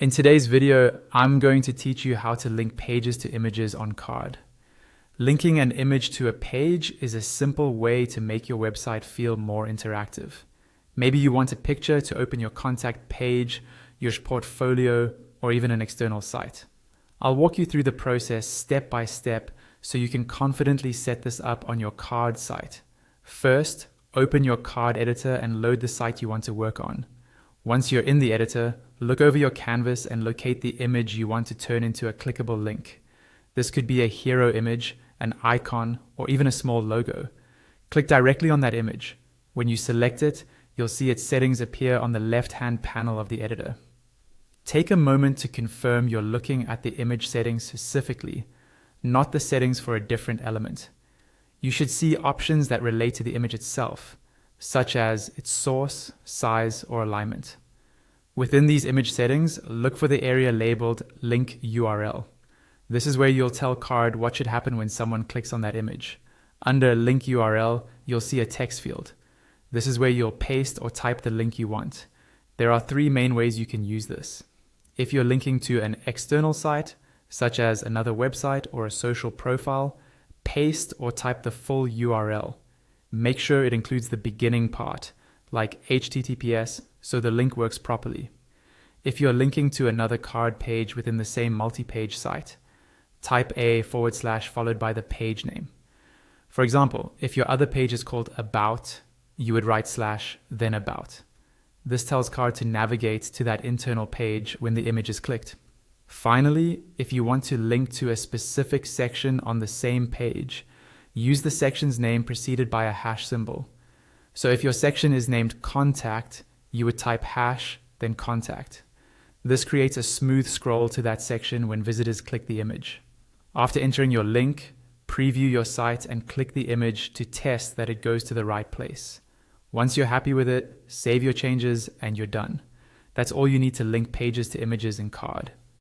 In today's video, I'm going to teach you how to link pages to images on Carrd. Linking an image to a page is a simple way to make your website feel more interactive. Maybe you want a picture to open your contact page, your portfolio, or even an external site. I'll walk you through the process step by step so you can confidently set this up on your Carrd site. First, open your Carrd editor and load the site you want to work on. Once you're in the editor, look over your canvas and locate the image you want to turn into a clickable link. This could be a hero image, an icon, or even a small logo. Click directly on that image. When you select it, you'll see its settings appear on the left-hand panel of the editor. Take a moment to confirm you're looking at the image settings specifically, not the settings for a different element. You should see options that relate to the image itself, such as its source, size, or alignment. Within these image settings, look for the area labeled Link URL. This is where you'll tell Carrd what should happen when someone clicks on that image. Under Link URL, you'll see a text field. This is where you'll paste or type the link you want. There are three main ways you can use this. If you're linking to an external site, such as another website or a social profile, paste or type the full URL. Make sure it includes the beginning part, like HTTPS, so the link works properly. If you're linking to another Carrd page within the same multi-page site, type / followed by the page name. For example, if your other page is called About, you would write / then About. This tells Carrd to navigate to that internal page when the image is clicked. Finally, if you want to link to a specific section on the same page, use the section's name preceded by a hash symbol. So if your section is named Contact, you would type # then Contact. This creates a smooth scroll to that section when visitors click the image. After entering your link, preview your site and click the image to test that it goes to the right place. Once you're happy with it, save your changes and you're done. That's all you need to link pages to images in Carrd.